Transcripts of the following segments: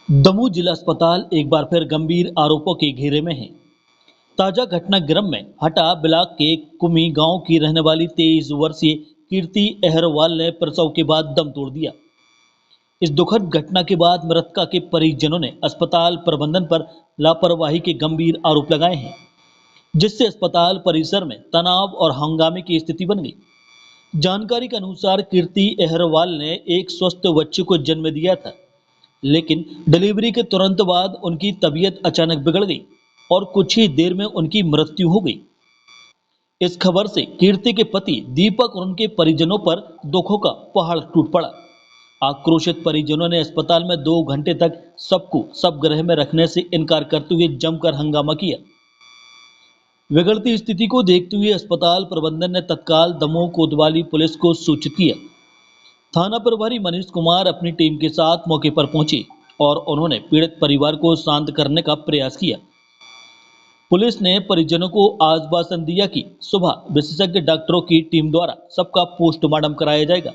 दमोह जिला अस्पताल एक बार फिर गंभीर आरोपों के घेरे में है। ताजा घटनाक्रम में हटा ब्लॉक के कुमी गांव की रहने वाली 23 वर्षीय कीर्ति अहरवाल ने प्रसव के बाद दम तोड़ दिया। इस दुखद घटना के बाद मृतका के परिजनों ने अस्पताल प्रबंधन पर लापरवाही के गंभीर आरोप लगाए हैं, जिससे अस्पताल परिसर में तनाव और हंगामे की स्थिति बन गई। जानकारी के अनुसार कीर्ति अहरवाल ने एक स्वस्थ बच्चे को जन्म दिया था, लेकिन डिलीवरी के तुरंत बाद उनकी तबीयत अचानक बिगड़ गई और कुछ ही देर में उनकी मृत्यु हो गई। इस खबर से कीर्ति के पति दीपक और उनके परिजनों पर दुखों का पहाड़ टूट पड़ा। आक्रोशित परिजनों ने अस्पताल में 2 घंटे तक सबको सब गृह में रखने से इनकार करते हुए जमकर हंगामा किया। बिगड़ती स्थिति को देखते हुए अस्पताल प्रबंधन ने तत्काल दमोह कोतवाली पुलिस को सूचित किया। थाना प्रभारी मनीष कुमार अपनी टीम के साथ मौके पर पहुंचे और उन्होंने पीड़ित परिवार को शांत करने का प्रयास किया। पुलिस ने परिजनों को आश्वासन दिया कि सुबह विशेषज्ञ डॉक्टरों की टीम द्वारा सबका पोस्टमार्टम कराया जाएगा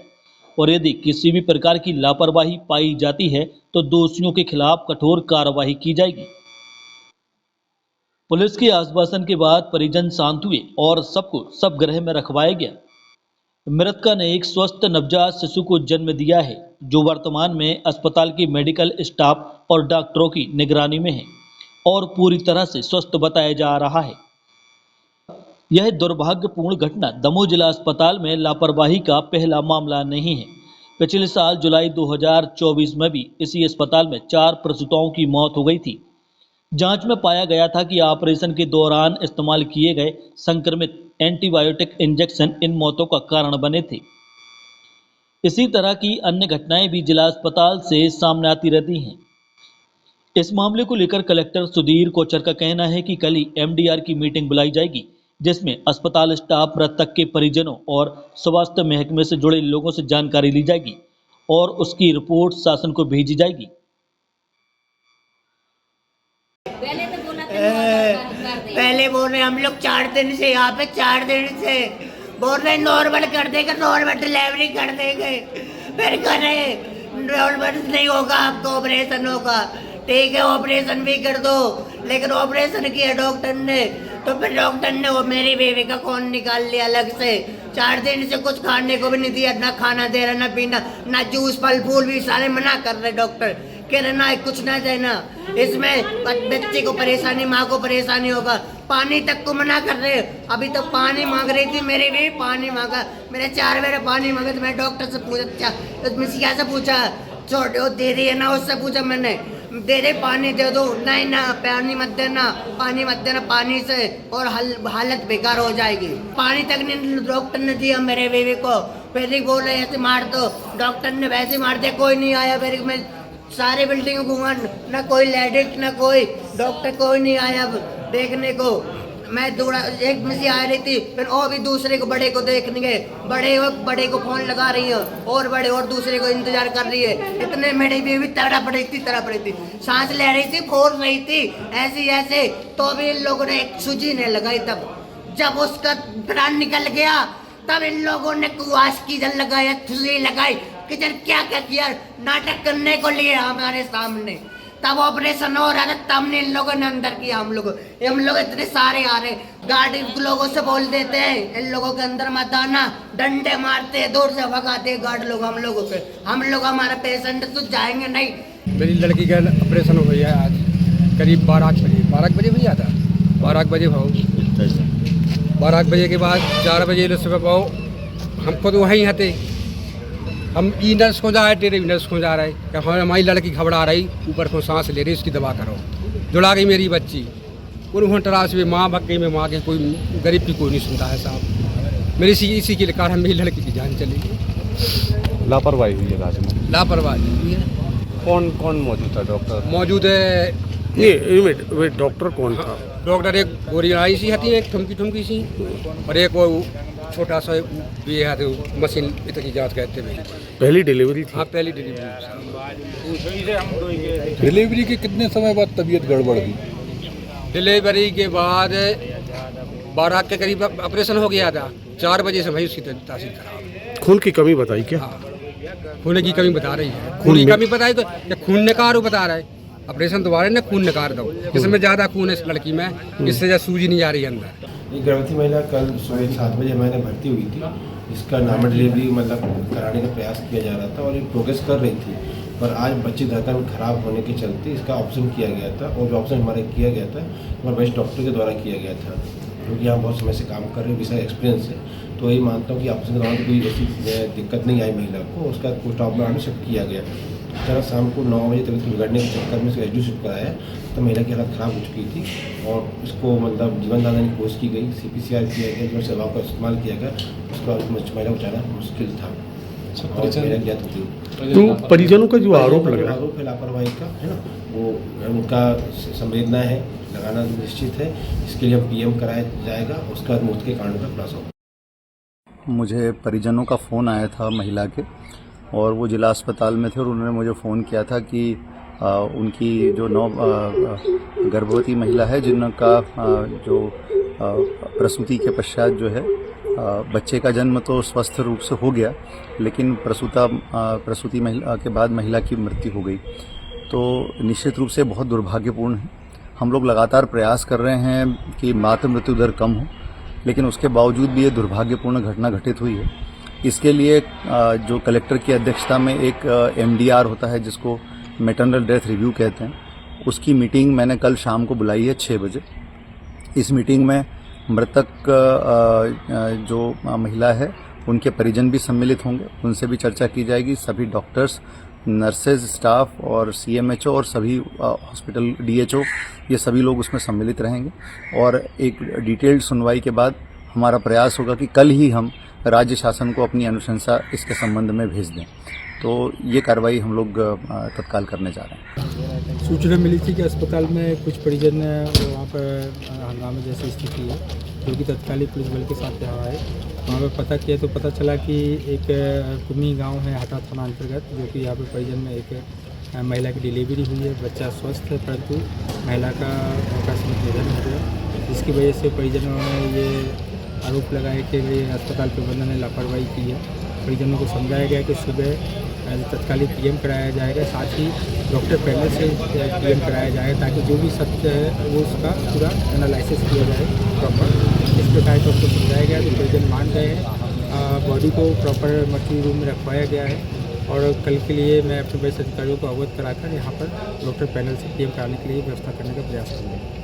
और यदि किसी भी प्रकार की लापरवाही पाई जाती है तो दोषियों के खिलाफ कठोर कार्रवाई की जाएगी। पुलिस के आश्वासन के बाद परिजन शांत हुए और सबको सब गृह में रखवाया गया। मृतका ने एक स्वस्थ नवजात शिशु को जन्म दिया है, जो वर्तमान में अस्पताल के मेडिकल स्टाफ और डॉक्टरों की निगरानी में है और पूरी तरह से स्वस्थ बताया जा रहा है। यह दुर्भाग्यपूर्ण घटना दमोह जिला अस्पताल में लापरवाही का पहला मामला नहीं है। पिछले साल जुलाई 2024 में भी इसी अस्पताल में 4 प्रसूताओं की मौत हो गई थी। जांच में पाया गया था कि ऑपरेशन के दौरान इस्तेमाल किए गए संक्रमित एंटीबायोटिक इंजेक्शन इन मौतों का कारण बने थे। इसी तरह की अन्य घटनाएं भी जिला अस्पताल से सामने आती रहती हैं। इस मामले को लेकर कलेक्टर सुधीर कोचर का कहना है कि कल ही MDR की मीटिंग बुलाई जाएगी, जिसमें अस्पताल स्टाफ, मृतक के परिजनों और स्वास्थ्य महकमे से जुड़े लोगों से जानकारी ली जाएगी और उसकी रिपोर्ट शासन को भेजी जाएगी। पहले बोल रहे हम लोग 4 दिन से यहाँ पे 4 दिन से बोल रहे नॉर्मल कर देंगे, नॉर्मल डिलीवरी कर देंगे, फिर करें नॉर्मल नहीं होगा आपको ऑपरेशन होगा। ठीक है, ऑपरेशन भी कर दो, लेकिन ऑपरेशन किया डॉक्टर ने तो फिर डॉक्टर ने वो मेरी बेबी का खून निकाल लिया अलग से। 4 दिन से कुछ खाने को भी नहीं दिया, ना खाना दे रहा, ना पीना, ना जूस फल फूल भी सारे मना कर रहे डॉक्टर, कह रहे ना कुछ ना देना। इसमें बच्चे को परेशानी, माँ को परेशानी होगा। पानी तक को मना कर रहे। अभी तो पानी मांग रही थी मेरी भी, पानी मांगा, मेरे 4 बार पानी मांगा तो मैं डॉक्टर से पूछा, मिसिया से पूछा, छोड़ो दे रही है ना, उससे पूछा मैंने, दे दे पानी दे दो, नहीं ना पानी मत देना, पानी मत देना, पानी से और हालत बेकार हो जाएगी। पानी तक नहीं डॉक्टर ने दिया मेरे बेबी को। फिर ही बोल रहे ऐसे मार दो, डॉक्टर ने वैसे मार दिया, कोई नहीं आया। फिर मैं सारे बिल्डिंग घूमा, ना कोई लेडीज ना कोई डॉक्टर, कोई नहीं आया देखने को। मैं दूसरा एक में से आ रही थी, फिर और भी दूसरे को बड़े को देखने गए, बड़े को फोन लगा रही है और बड़े और दूसरे को इंतजार कर रही है। इतने मेरी बेबी तड़प रही थी, सांस ले रही थी, फोड़ रही थी ऐसे, तो भी इन लोगों ने एक सूजी ने लगाई। तब जब उसका प्राण निकल गया तब इन लोगों ने कुआस की जल लगाया, सूजी लगाई, किचन क्या किया, नाटक करने को लिए हमारे सामने। तब ऑपरेशन हो रहा था, तब ने इन लोगों ने अंदर किया। हम लोग इतने सारे आ रहे, गाड़ी लोगों से बोल देते हैं इन लोगों के अंदर मत आना, डंडे मारते हैं, दूर से भगाते हैं गार्ड लोग हम लोगों पे। हम लोग हमारा पेशेंट तो जाएंगे नहीं। मेरी लड़की का ऑपरेशन हो गया आज करीब 12 बजे भैया था, 12 बजे भाव 12 बजे के बाद 4 बजे सुबह पाओ हम खुद वहीं हते, हम ई नर्स को जा रहे, तेरे नर्स को जा रहे कि हमारी लड़की घबरा रही, ऊपर को सांस ले रही, उसकी दवा करो। जुड़ा गई मेरी बच्ची, उन्होंने तराश में माँ भग गई, में माँ के कोई गरीब की कोई नहीं सुनता है साहब। मेरी इसी के कारण मेरी लड़की की जान चली गई। लापरवाही हुई है इलाज में, लापरवाही हुई है। कौन मौजूद था? डॉक्टर मौजूद है। ये डॉक्टर कौन था? डॉक्टर एक गोरी आई सी हती, एक ठुमकी सी, और एक वो छोटा सा भी है तो मशीन इतनी जांच करते हुए। पहली डिलीवरी थी? हाँ, पहली डिलीवरी। डिलीवरी के कितने समय बाद तबीयत गड़बड़ हुई? डिलीवरी के बाद 12 के करीब ऑपरेशन हो गया था। 4 बजे से भाई उसकी तासीर खराब। खून की कमी बताई क्या? हाँ, खून की कमी बता रही है। खून की कमी बताई तो खून ने कहा बता रहा है। ऑपरेशन दोबारा ना खून निकाल दो, इसमें ज़्यादा खून है इस लड़की में, इससे ज़्यादा सूजी नहीं जा रही है अंदर। ये गर्भवती महिला कल सुबह 7 बजे हमारे यहाँ भर्ती हुई थी। इसका नॉर्मल डिलीवरी मतलब कराने का प्रयास किया जा रहा था और ये प्रोग्रेस कर रही थी, पर आज बच्ची धड़कन खराब होने के चलते इसका ऑप्शन किया गया था। और जो ऑप्शन हमारे किया गया था हमारे वरिष्ठ डॉक्टर के द्वारा किया गया था, क्योंकि यहाँ बहुत समय से काम कर रहे हैं, विषय एक्सपीरियंस है। तो यही मानता हूँ कि ऑप्शन के दौरान कोई ऐसी दिक्कत नहीं आई महिला को। उसका पोस्ट ऑप में शिफ्ट किया गया। जरा शाम को 9 बजे तक बिगड़ने के चक्कर में एच डी शिफ्ट कराया तो महिला की हालत ख़राब हो चुकी थी और इसको मतलब जीवन दान की कोशिश की गई, CPCR किया गया, जो सेवाओं का इस्तेमाल किया गया, उसका महिला बचाना मुश्किल था और महिला की जात होती। तो परिजनों का जो आरोप लग रहा है, आरोप है लापरवाही का, है ना, वो उनका संवेदना है, लगाना निश्चित है। इसके लिए हम PM कराया जाएगा, उसके बाद मौत के कारण का खुलासा होगा। मुझे परिजनों का फ़ोन आया था महिला के, और वो जिला अस्पताल में थे और उन्होंने मुझे फ़ोन किया था कि उनकी जो गर्भवती महिला है जिनका जो प्रसूति के पश्चात जो है बच्चे का जन्म तो स्वस्थ रूप से हो गया, लेकिन प्रसूति महिला के बाद महिला की मृत्यु हो गई। तो निश्चित रूप से बहुत दुर्भाग्यपूर्ण है। हम लोग लगातार प्रयास कर रहे हैं कि मातृ मृत्यु दर कम हो, लेकिन उसके बावजूद भी ये दुर्भाग्यपूर्ण घटना घटित हुई है। इसके लिए जो कलेक्टर की अध्यक्षता में एक MDR होता है, जिसको मैटरनल डेथ रिव्यू कहते हैं, उसकी मीटिंग मैंने कल शाम को बुलाई है 6 बजे। इस मीटिंग में मृतक जो महिला है उनके परिजन भी सम्मिलित होंगे, उनसे भी चर्चा की जाएगी। सभी डॉक्टर्स, नर्सेज, स्टाफ और CMHO और सभी हॉस्पिटल DHO, ये सभी लोग उसमें सम्मिलित रहेंगे और एक डिटेल्ड सुनवाई के बाद हमारा प्रयास होगा कि कल ही हम राज्य शासन को अपनी अनुशंसा इसके संबंध में भेज दें। तो ये कार्रवाई हम लोग तत्काल करने जा रहे हैं। सूचना मिली थी कि अस्पताल में कुछ परिजन वहाँ पर हंगामे जैसी स्थिति है, जो कि तत्कालिक पुलिस बल के साथ यहाँ आए। वहाँ पर पता किया तो पता चला कि एक कुमी गांव है हटा थाना अंतर्गत, जो कि यहाँ पर परिजन में एक महिला की डिलीवरी हुई है। बच्चा स्वस्थ है, परंतु महिला का आकस्मिक निधन हो गया, जिसकी वजह से परिजनों ने ये आरोप लगाया कि अस्पताल प्रबंधन ने लापरवाही की है। परिजनों को समझाया गया कि सुबह तत्कालिक PM कराया जाएगा, साथ ही डॉक्टर पैनल से PM कराया जाएगा, ताकि जो भी सत्य है वो उसका पूरा एनालिसिस किया जाए प्रॉपर। इस प्रकार से उसको समझाया गया तो परिजन मान गए हैं। बॉडी को प्रॉपर मर्चरी रूम में रखवाया गया है और कल के लिए मैं अपने वरिष्ठ अधिकारियों को अवगत कराकर यहाँ पर डॉक्टर पैनल से PM कराने के लिए व्यवस्था करने का प्रयास करूँगा।